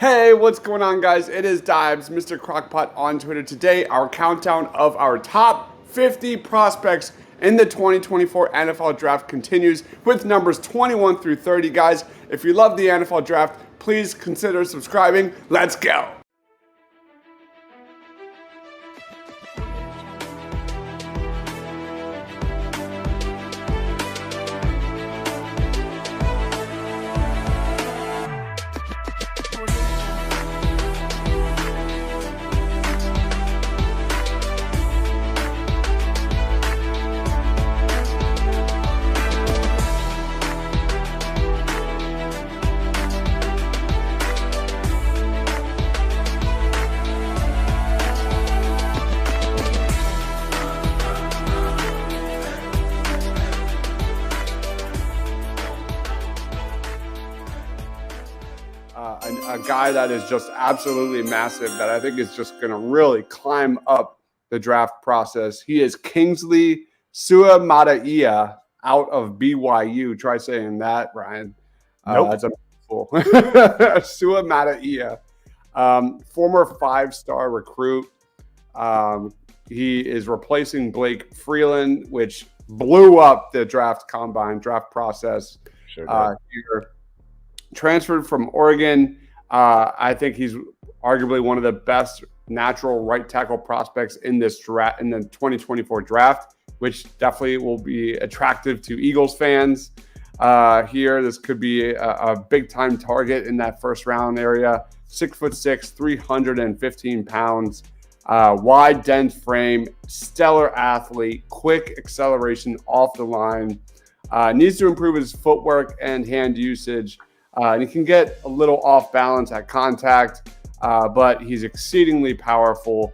Hey, what's going on, guys? It is Dibes, Mr. Crockpot on Twitter. Today, our countdown of our top 50 prospects in the 2024 NFL Draft continues with numbers 21 through 30. Guys, if you love the NFL Draft, please consider subscribing. Let's go. A guy that is just absolutely massive that I think is just going to really climb up the draft process. He is Kingsley Suamataia out of BYU. Try saying that, Ryan. Nope. That's a mouthful. Suamataia, former five-star recruit. He is replacing Blake Freeland, which blew up the draft process. Sure here. Transferred from Oregon. I think he's arguably one of the best natural right tackle prospects in this draft, in the 2024 draft, which definitely will be attractive to Eagles fans. Here, this could be a big time target in that first round area. 6'6", 315 pounds, wide dent frame, stellar athlete, quick acceleration off the line. Needs to improve his footwork and hand usage. And he can get a little off balance at contact, but he's exceedingly powerful.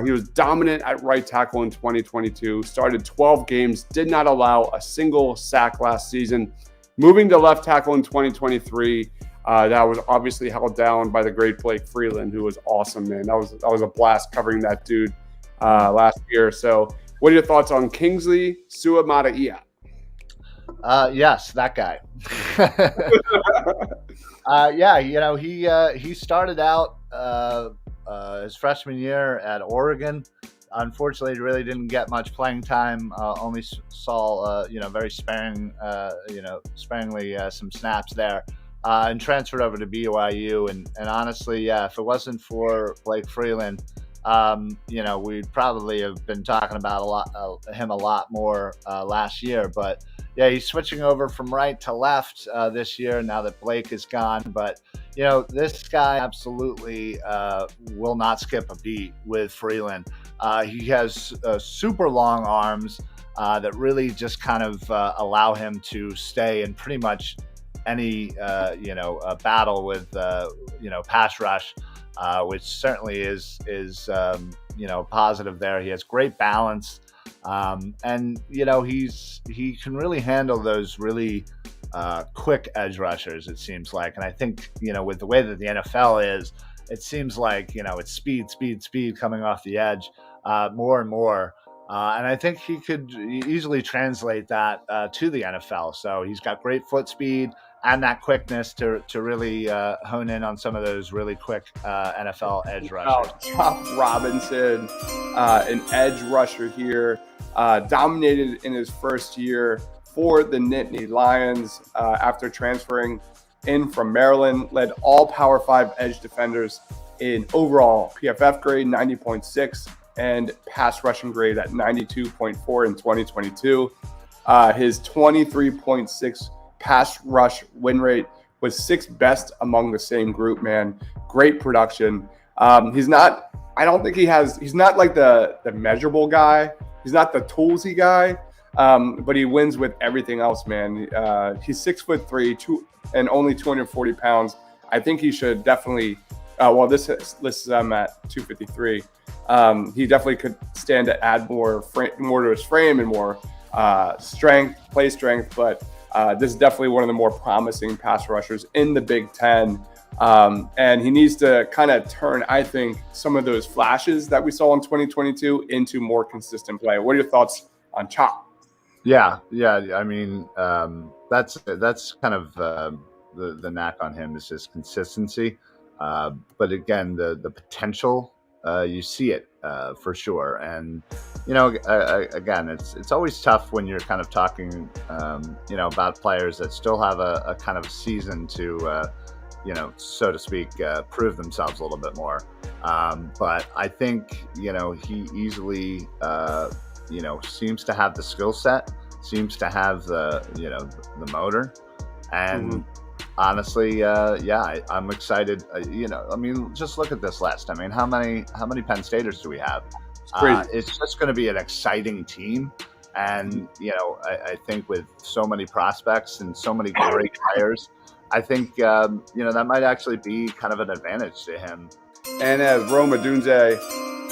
He was dominant at right tackle in 2022, started 12 games, did not allow a single sack last season. Moving to left tackle in 2023, that was obviously held down by the great Blake Freeland, who was awesome, man. That was a blast covering that dude last year. So what are your thoughts on Kingsley Suamataia? Yes, that guy. He started out his freshman year at Oregon. Unfortunately, he really didn't get much playing time. Only saw very sparingly some snaps there, and transferred over to BYU. And honestly, if it wasn't for Blake Freeland, we'd probably have been talking about him a lot more last year. But yeah, he's switching over from right to left this year now that Blake is gone. But, this guy absolutely will not skip a beat with Freeland. He has super long arms that really just kind of allow him to stay in pretty much any, battle with, pass rush, which certainly is positive there. He has great balance. And he can really handle those really quick edge rushers, it seems like. And I think, with the way that the NFL is, it seems like, it's speed coming off the edge more and more. And I think he could easily translate that to the NFL. So he's got great foot speed and that quickness to really hone in on some of those really quick NFL edge rushers. Chop Robinson, an edge rusher here, dominated in his first year for the Nittany Lions after transferring in from Maryland, led all Power 5 edge defenders in overall PFF grade, 90.6, and pass rushing grade at 92.4 in 2022. His 23.6 pass rush win rate was sixth best among the same group, man. Great production. He's not like the measurable guy. He's not the toolsy guy, but he wins with everything else, man. He's 6'3", and only 240 pounds. I think he should definitely, this lists him at 253. He definitely could stand to add more to his frame and more play strength, but this is definitely one of the more promising pass rushers in the Big Ten. And he needs to kind of turn, I think, some of those flashes that we saw in 2022 into more consistent play. What are your thoughts on Chop? Yeah. I mean, that's kind of the knack on him is his consistency. But again, the potential, you see it for sure. And again, it's always tough when you're kind of talking about players that still have a kind of season to so to speak, prove themselves a little bit more. But I think he easily seems to have the skill set, seems to have the motor, and honestly, I'm excited. I mean, just look at this list. I mean, how many Penn Staters do we have? It's crazy. It's just going to be an exciting team, and I think with so many prospects and so many great players, I think that might actually be kind of an advantage to him. And as Rome Odunze,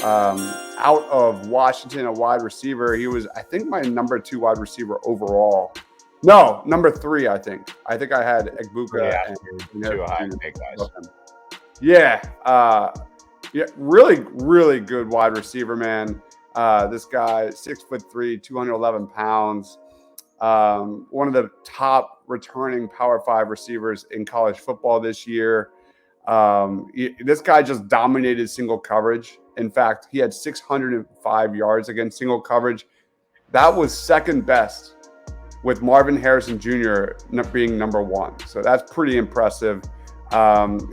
out of Washington, a wide receiver, he was, I think, my number 2 wide receiver overall. No, number 3, I think. I think I had Egbuka. Yeah, too high, big guys. Yeah, really, really good wide receiver, man. This guy, 6'3", 211 pounds. One of the top returning Power 5 receivers in college football this year. This guy just dominated single coverage. In fact, he had 605 yards against single coverage. That was second best, with Marvin Harrison Jr. being number 1. So that's pretty impressive.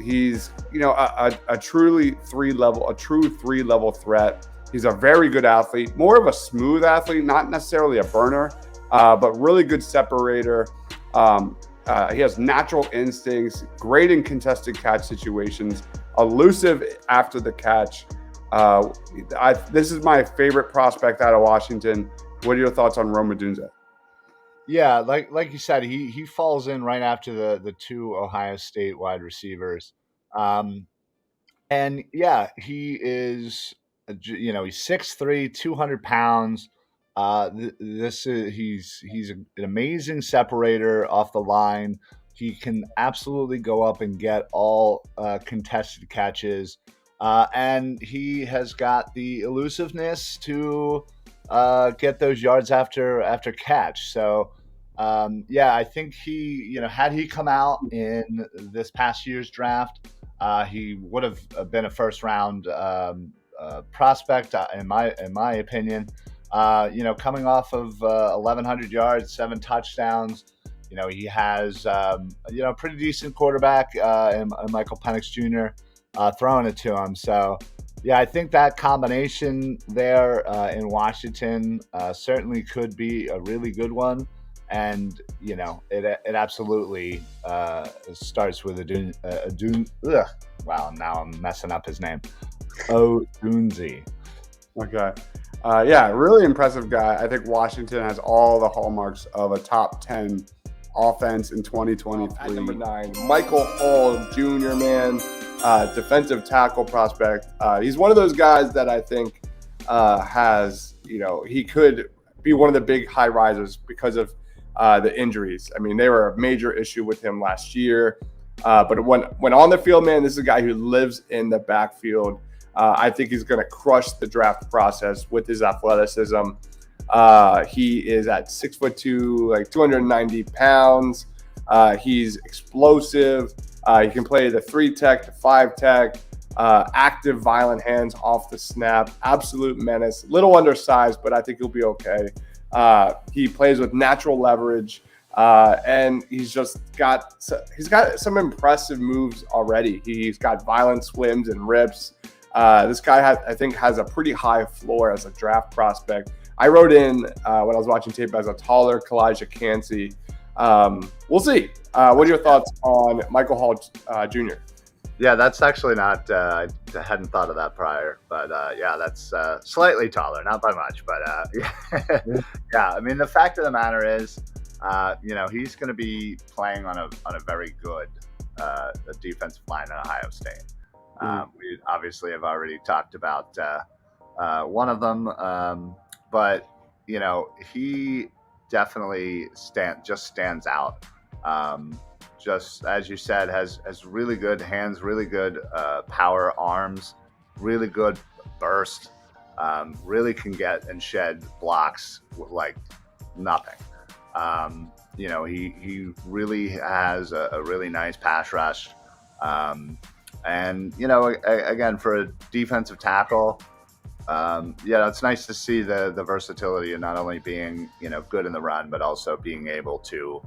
He's a true 3-level threat. He's a very good athlete, more of a smooth athlete, not necessarily a burner, but really good separator. He has natural instincts, great in contested catch situations, elusive after the catch. This is my favorite prospect out of Washington. What are your thoughts on Rome Odunze? Yeah, like you said, he falls in right after the 2 Ohio State wide receivers, and yeah, he is he's 6'3", 200 pounds. He's an amazing separator off the line. He can absolutely go up and get all contested catches, and he has got the elusiveness to get those yards after catch. So I think he, had he come out in this past year's draft, he would have been a first round prospect in my opinion. Coming off of 1,100 yards, 7 touchdowns. He has pretty decent quarterback in Michael Penix Jr. Throwing it to him. So yeah, I think that combination there in Washington certainly could be a really good one. And it absolutely starts with wow, now I'm messing up his name. Odunze. Okay. Really impressive guy. I think Washington has all the hallmarks of a top 10 offense in 2023. At number 9, Michael Hall Jr., man, defensive tackle prospect. He's one of those guys that I think has, he could be one of the big high risers because of the injuries. I mean, they were a major issue with him last year. But when on the field, man, this is a guy who lives in the backfield. I think he's going to crush the draft process with his athleticism. He is at 6'2", like 290 pounds. He's explosive. He can play the 3-tech, the 5-tech, active, violent hands off the snap. Absolute menace. Little undersized, but I think he'll be okay. He plays with natural leverage. And he's got some impressive moves already. He's got violent swims and rips. This guy I think has a pretty high floor as a draft prospect. I wrote in when I was watching tape as a taller Kalijah Kancey. We'll see. What are your thoughts on Michael Hall Jr.? Yeah, that's actually not. I hadn't thought of that prior, but that's slightly taller, not by much, but yeah. I mean, the fact of the matter is, he's going to be playing on a very good defensive line at Ohio State. We obviously have already talked about one of them, but he definitely stands out. Just as you said, has really good hands, really good power, arms, really good burst. Really can get and shed blocks like nothing. He really has a really nice pass rush. And, again, for a defensive tackle, it's nice to see the versatility and not only being, good in the run, but also being able to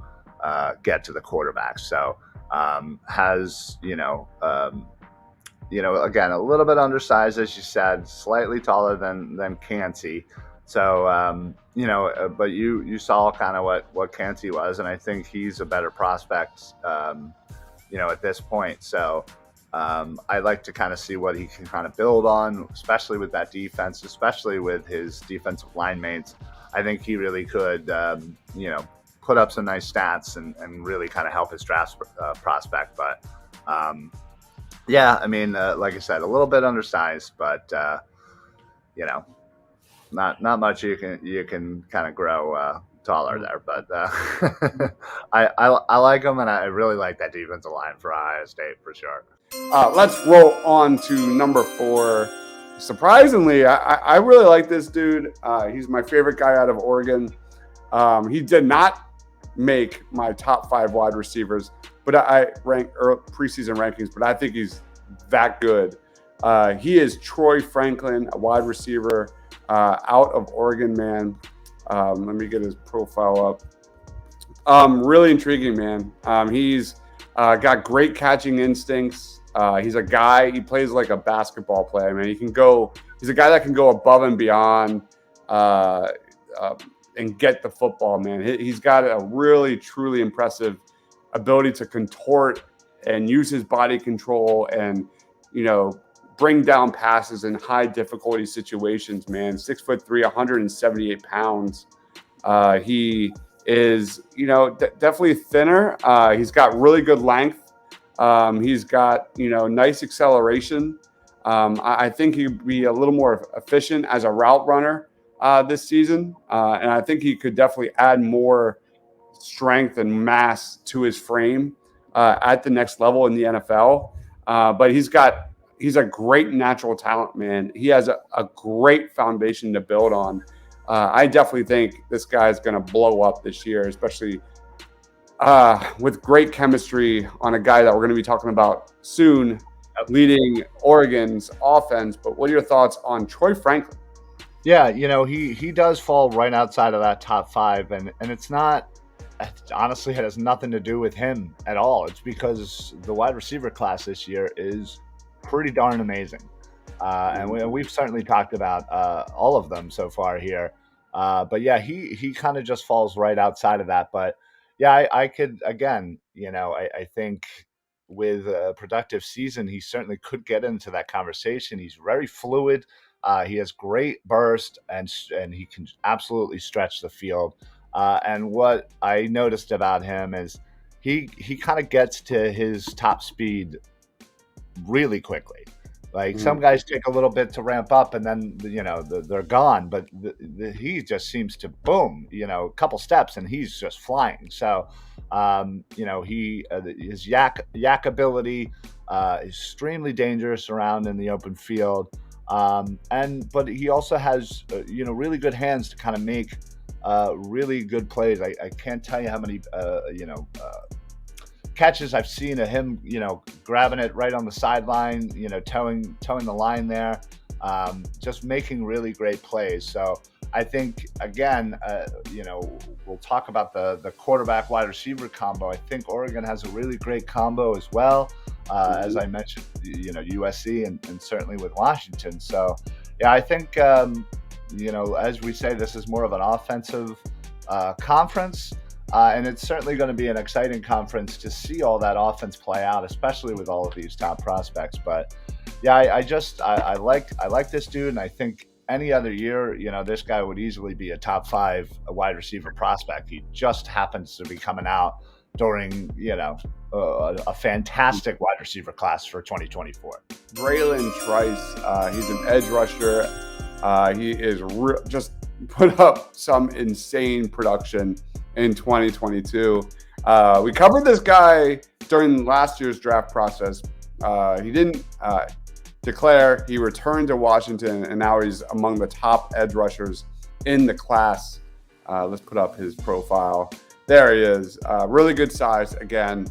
get to the quarterback. So has, again, a little bit undersized, as you said, slightly taller than Kancey. So, but you saw kind of what Kancey was, and I think he's a better prospect, at this point. So I'd like to kind of see what he can kind of build on, especially with that defense, especially with his defensive line mates. I think he really could, put up some nice stats and really kind of help his draft prospect. But like I said, a little bit undersized, but not much you can kind of grow taller there. But I like him, and I really like that defensive line for Ohio State for sure. Let's roll on to number 4. Surprisingly, I really like this dude. He's my favorite guy out of Oregon. He did not make my top 5 wide receivers, but I rank preseason rankings, but I think he's that good. He is Troy Franklin, a wide receiver out of Oregon, man. Let me get his profile up. Really intriguing, man. He's got great catching instincts. He's a guy, he plays like a basketball player, man. He's a guy that can go above and beyond and get the football, man. He's got a really, truly impressive ability to contort and use his body control and, bring down passes in high difficulty situations, man. 6'3", 178 pounds. He is, definitely thinner. He's got really good length. He's got, nice acceleration. I think he'd be a little more efficient as a route runner this season. And I think he could definitely add more strength and mass to his frame at the next level in the NFL. But he's a great natural talent, man. He has a great foundation to build on. I definitely think this guy is going to blow up this year, especially with great chemistry on a guy that we're going to be talking about soon, leading Oregon's offense. But what are your thoughts on Troy Franklin? Yeah, he does fall right outside of that top 5, and it's not, honestly, it has nothing to do with him at all. It's because the wide receiver class this year is pretty darn amazing. And we've certainly talked about all of them so far here. But yeah, he kind of just falls right outside of that. But yeah, I could, again, I think with a productive season, he certainly could get into that conversation. He's very fluid. He has great burst, and he can absolutely stretch the field. And what I noticed about him is he kind of gets to his top speed really quickly. Like some guys take a little bit to ramp up, and then they're gone. But he just seems to boom, a couple steps, and he's just flying. So, his yak ability is extremely dangerous around in the open field. But he also has really good hands to kind of make really good plays. I can't tell you how many catches I've seen of him, grabbing it right on the sideline, towing the line there, just making really great plays. So I think, again, we'll talk about the quarterback wide receiver combo. I think Oregon has a really great combo as well, as I mentioned, USC and certainly with Washington. So yeah, I think, as we say, this is more of an offensive conference. And it's certainly going to be an exciting conference to see all that offense play out, especially with all of these top prospects. But yeah, I like this dude, and I think any other year, this guy would easily be a top 5 wide receiver prospect. He just happens to be coming out during a fantastic wide receiver class for 2024. Bralen Trice, he's an edge rusher. He is just put up some insane production in 2022. We covered this guy during last year's draft process. He didn't declare. He returned to Washington, and now he's among the top edge rushers in the class. Let's put up his profile. There he is. Really good size. Again,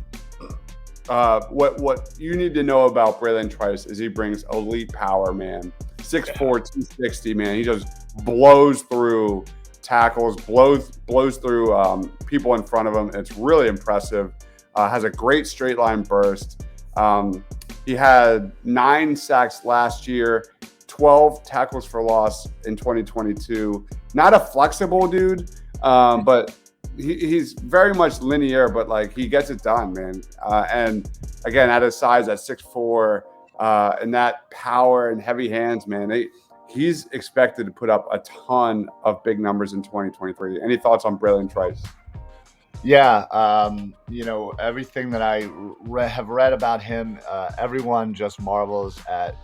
What you need to know about Braylon Trice is he brings elite power, man. 6'4", 260, man. He just blows through tackles, blows through people in front of him. It's really impressive. Has a great straight line burst. He had 9 sacks last year, 12 tackles for loss in 2022. Not a flexible dude, but he's very much linear, but like he gets it done, man. And again, at his size, at 6'4", and that power and heavy hands, man, he's expected to put up a ton of big numbers in 2023. Any thoughts on Braylon Trice? Yeah, everything that I have read about him, everyone just marvels at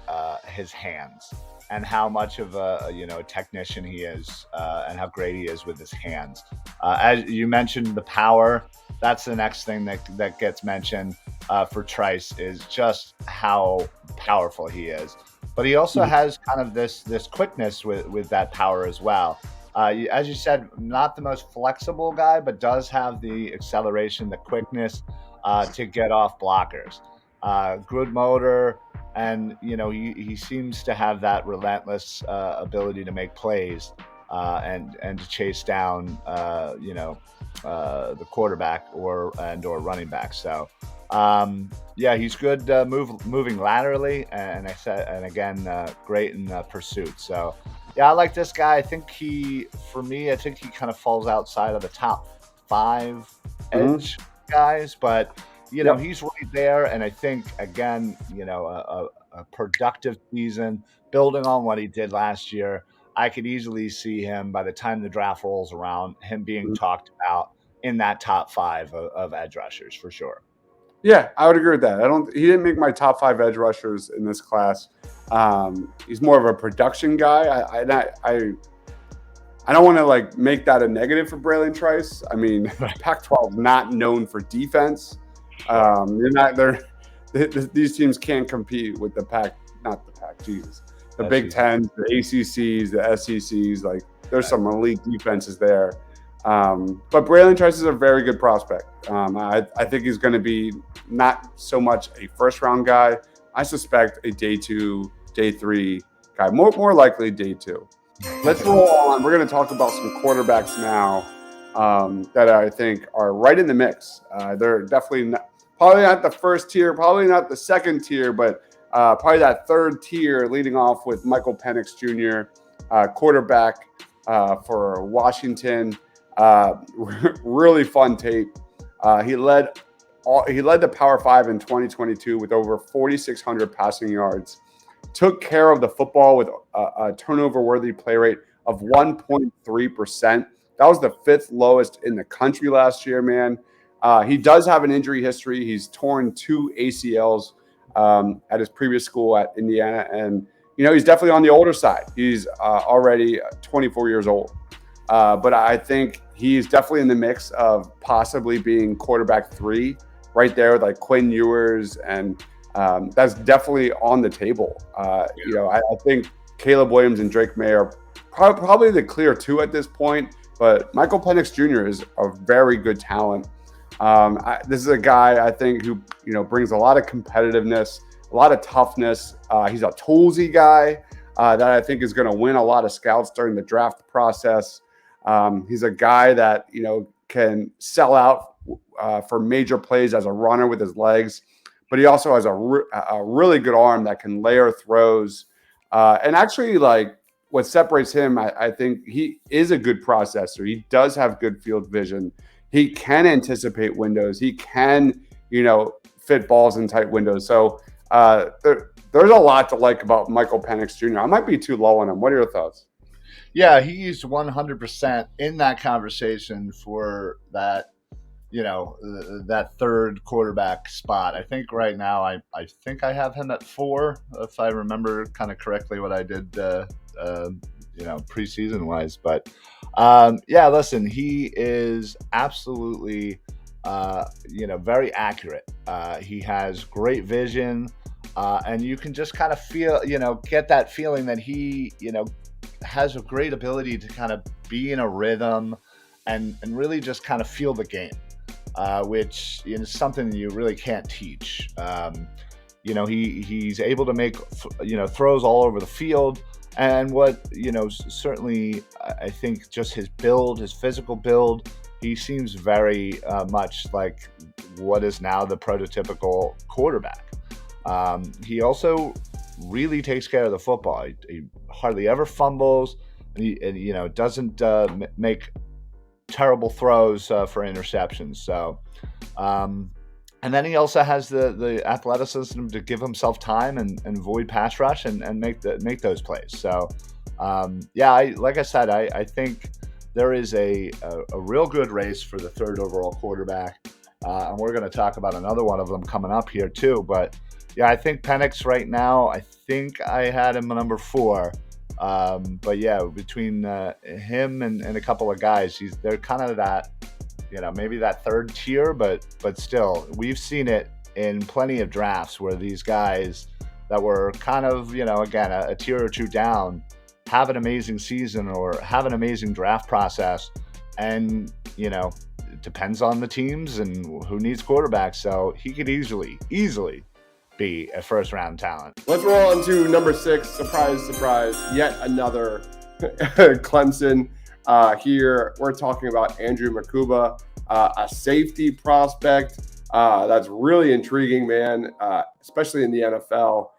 his hands and how much of a technician he is, and how great he is with his hands. As you mentioned, the power. That's the next thing that gets mentioned for Trice, is just how powerful he is. But he also has kind of this quickness with that power as well. As you said, not the most flexible guy, but does have the acceleration, the quickness to get off blockers. Good motor, and he seems to have that relentless ability to make plays and to chase down the quarterback or running back. So he's good moving laterally, and great in pursuit. So yeah, I like this guy. I think he kind of falls outside of the top 5 edge guys, but he's right there. And I think, again, a productive season, building on what he did last year. I could easily see him, by the time the draft rolls around, him being talked about in that top 5 of edge rushers for sure. Yeah, I would agree with that. He didn't make my top 5 edge rushers in this class. He's more of a production guy. I don't want to make that a negative for Braylon Trice. I mean, Pac-12 not known for defense. These teams can't compete with the Big Ten, the ACCs, the SECs. There's some elite defenses there. But Braylon Trice is a very good prospect. I think he's going to be not so much a first-round guy. I suspect a day 2, day 3 guy, more likely day 2. Let's roll on. We're going to talk about some quarterbacks now that I think are right in the mix. They're definitely probably not the first tier, probably not the second tier, but probably that third tier, leading off with Michael Penix Jr., quarterback for Washington. Really fun tape. He led the Power 5 in 2022 with over 4,600 passing yards. Took care of the football with a turnover-worthy play rate of 1.3%. That was the 5th lowest in the country last year, man. He does have an injury history. He's torn 2 ACLs at his previous school at Indiana, and he's definitely on the older side. He's already 24 years old. But I think he's definitely in the mix of possibly being quarterback 3 right there with Quinn Ewers, and that's definitely on the table. I think Caleb Williams and Drake May are probably the clear 2 at this point, but Michael Penix Jr. is a very good talent. This is a guy I think who brings a lot of competitiveness, a lot of toughness. He's a toolsy guy that I think is going to win a lot of scouts during the draft process. He's a guy that can sell out for major plays as a runner with his legs, but he also has a really good arm that can layer throws. And actually, what separates him, I think he is a good processor. He does have good field vision. He can anticipate windows. He can, fit balls in tight windows. So there's a lot to like about Michael Penix Jr. I might be too low on him. What are your thoughts? Yeah, he's 100% in that conversation for that, that third quarterback spot. I think right now I think I have him at 4, if I remember kind of correctly what I did, preseason wise. But listen, he is absolutely, very accurate. He has great vision, and you can just kind of feel, get that feeling that he, has a great ability to kind of be in a rhythm and really just kind of feel the game. which is something you really can't teach. He's able to make throws all over the field, and what certainly I think just his build, his physical build, he seems very much like what is now the prototypical quarterback. He also really takes care of the football. He hardly ever fumbles, and he doesn't make terrible throws for interceptions. So. And then he also has the athleticism to give himself time and avoid pass rush and make those plays. So, like I said, I think there is a real good race for the third overall quarterback, and we're going to talk about another one of them coming up here too. But yeah, I think Penix right now, I think I had him number 4. But yeah, between him and a couple of guys, they're kind of that. Maybe that third tier, but still, we've seen it in plenty of drafts where these guys that were kind of, again, a tier or two down have an amazing season or have an amazing draft process. And, it depends on the teams and who needs quarterbacks. So he could easily be a first round talent. Let's roll on to number 6. Surprise, surprise. Yet another Clemson. Here we're talking about Andrew Mukuba, a safety prospect that's really intriguing, man, especially in the NFL.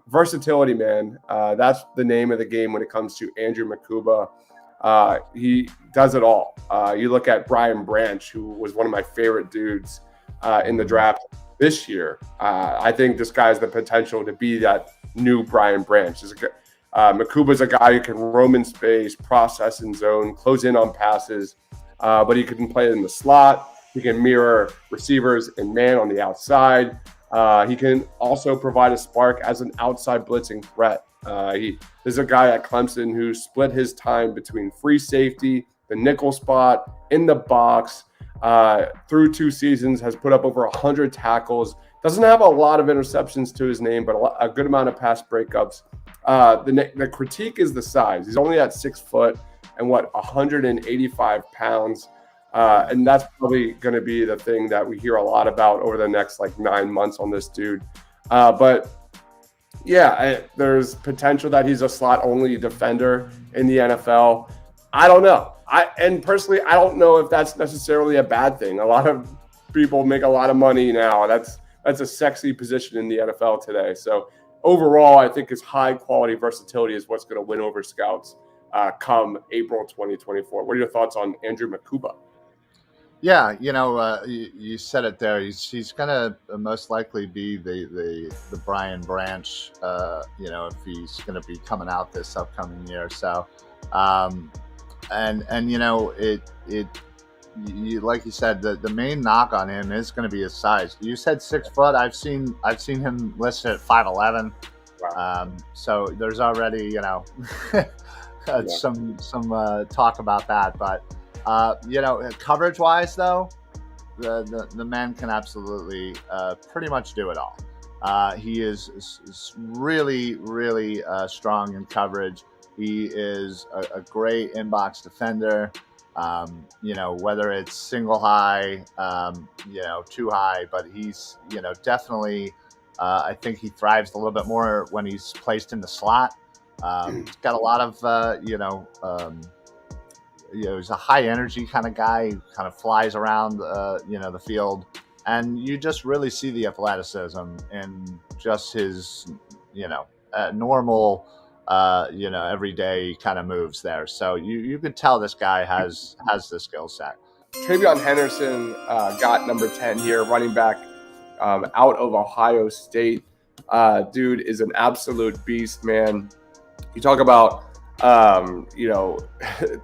Versatility, man. That's the name of the game when it comes to Andrew Mukuba. He does it all. You look at Brian Branch, who was one of my favorite dudes in the draft this year. I think this guy has the potential to be that new Brian Branch. Makuba's a guy who can roam in space, process in zone, close in on passes, but he can play in the slot. He can mirror receivers and man on the outside. He can also provide a spark as an outside blitzing threat. There's a guy at Clemson who split his time between free safety, the nickel spot, in the box, through 2 seasons, has put up over 100 tackles. Doesn't have a lot of interceptions to his name, but a good amount of pass breakups. The critique is the size. He's only at 6 foot and 185 pounds. And that's probably going to be the thing that we hear a lot about over the next 9 months on this dude. But yeah, there's potential that he's a slot only defender in the NFL. I don't know. Personally, I don't know if that's necessarily a bad thing. A lot of people make a lot of money now. That's a sexy position in the NFL today. So overall, I think his high quality versatility is what's going to win over scouts come April 2024. What are your thoughts on Andrew Mukuba? Yeah, you said it there. He's going to most likely be the Brian Branch, if he's going to be coming out this upcoming year. So, like you said, the main knock on him is going to be his size. You said 6 foot. I've seen him listed at 5'11". Wow. So there's already some talk about that. But coverage wise though, the man can absolutely pretty much do it all. He is really strong in coverage. He is a great inbox defender. Whether it's single high, too high, but he's, definitely, I think he thrives a little bit more when he's placed in the slot. He's got a lot of, he's a high energy kind of guy who kind of flies around, the field, and you just really see the athleticism in just his, normal, everyday kind of moves there. So you could tell this guy has the skill set. TreVeyon Henderson got number 10 here, running back out of Ohio State. Dude is an absolute beast, man. You talk about,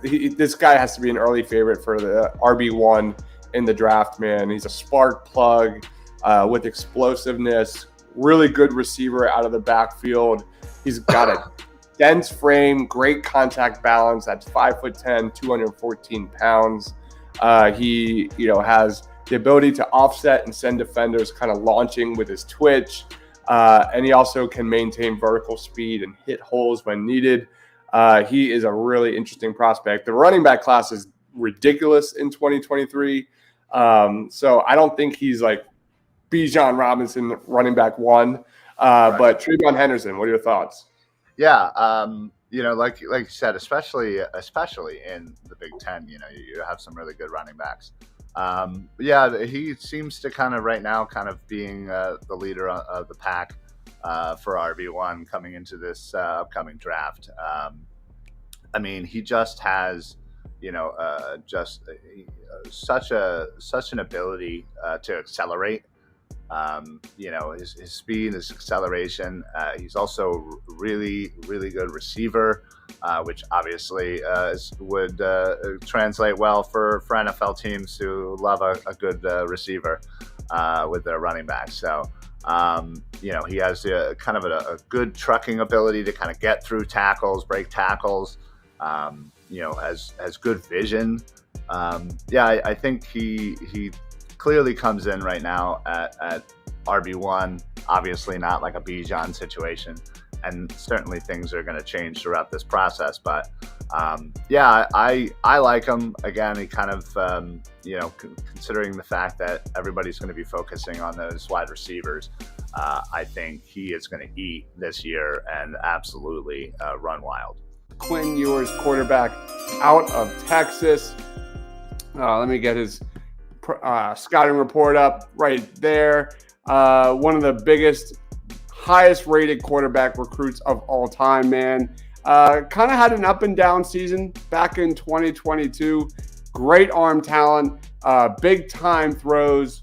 this guy has to be an early favorite for the RB1 in the draft, man. He's a spark plug with explosiveness, really good receiver out of the backfield. He's got a dense frame, great contact balance. That's 5'10", 214 pounds. He, has the ability to offset and send defenders kind of launching with his twitch. And he also can maintain vertical speed and hit holes when needed. He is a really interesting prospect. The running back class is ridiculous in 2023. So I don't think he's like Bijan Robinson, running back one. But Trayvon Henderson, what are your thoughts? Yeah, like you said, especially in the Big Ten, you have some really good running backs. Yeah, he seems to kind of right now being the leader of the pack for RB1 coming into this upcoming draft. I mean, he just has, such an ability to accelerate. His speed, his acceleration. He's also really, really good receiver, which obviously would translate well for NFL teams who love a good receiver with their running back. So, he has a good trucking ability to kind of get through tackles, break tackles. Has good vision. I think he clearly comes in right now at RB1, obviously not like a Bijan situation, and certainly things are going to change throughout this process. But I like him. Again, he kind of, considering the fact that everybody's going to be focusing on those wide receivers, I think he is going to eat this year and absolutely run wild. Quinn Ewers, quarterback out of Texas. Let me get his scouting report up right there. One of the biggest, highest rated quarterback recruits of all time, man. Kind of had an up and down season back in 2022. Great arm talent, big time throws,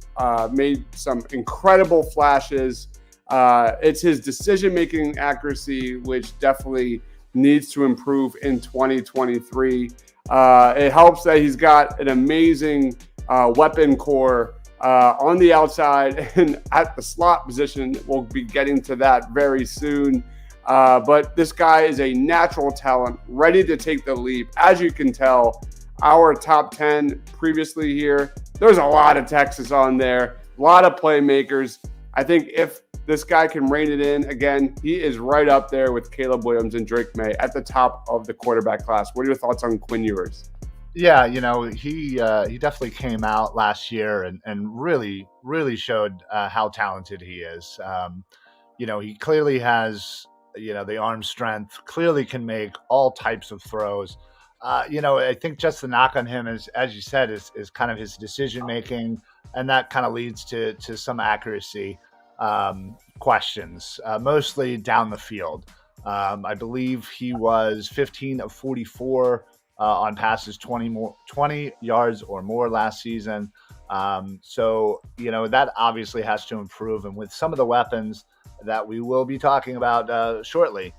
made some incredible flashes. It's his decision-making accuracy, which definitely needs to improve in 2023. It helps that he's got an amazing weapon core on the outside and at the slot position. We'll be getting to that very soon. But this guy is a natural talent, ready to take the leap. As you can tell, our top 10 previously here, there's a lot of Texas on there, a lot of playmakers. I think if this guy can rein it in, again, he is right up there with Caleb Williams and Drake May at the top of the quarterback class. What are your thoughts on Quinn Ewers? Yeah, he definitely came out last year and really, really showed how talented he is. He clearly has, the arm strength, clearly can make all types of throws. I think just the knock on him is, as you said, is kind of his decision making, and that kind of leads to some accuracy questions, mostly down the field. I believe he was 15 of 44 on passes 20 yards or more last season. So that obviously has to improve, and with some of the weapons that we will be talking about shortly,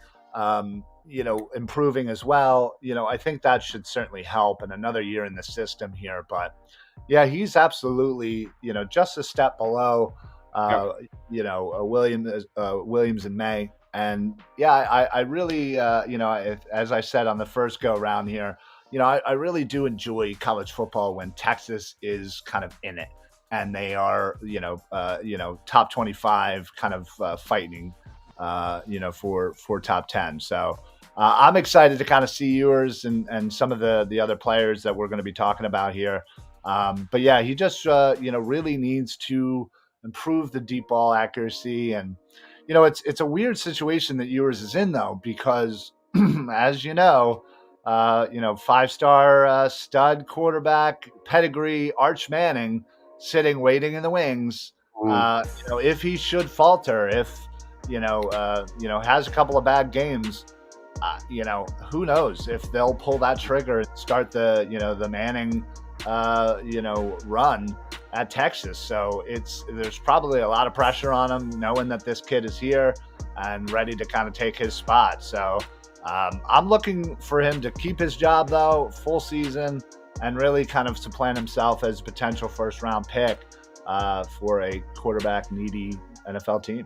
improving as well, I think that should certainly help in another year in the system here. But yeah, he's absolutely, just a step below, Williams and May. And yeah, I really, as I said on the first go round here, I really do enjoy college football when Texas is kind of in it and they are, top 25 kind of fighting, for top 10. So I'm excited to kind of see yours and some of the other players that we're going to be talking about here. But yeah, he just, really needs to improve the deep ball accuracy. And, it's a weird situation that Ewers is in, though, because as five-star stud quarterback, pedigree, Arch Manning sitting, waiting in the wings. If he should falter, if, has a couple of bad games, who knows if they'll pull that trigger and start the Manning, run at Texas. So there's probably a lot of pressure on him, knowing that this kid is here and ready to kind of take his spot. So I'm looking for him to keep his job, though, full season, and really kind of supplant himself as a potential first-round pick for a quarterback-needy NFL team.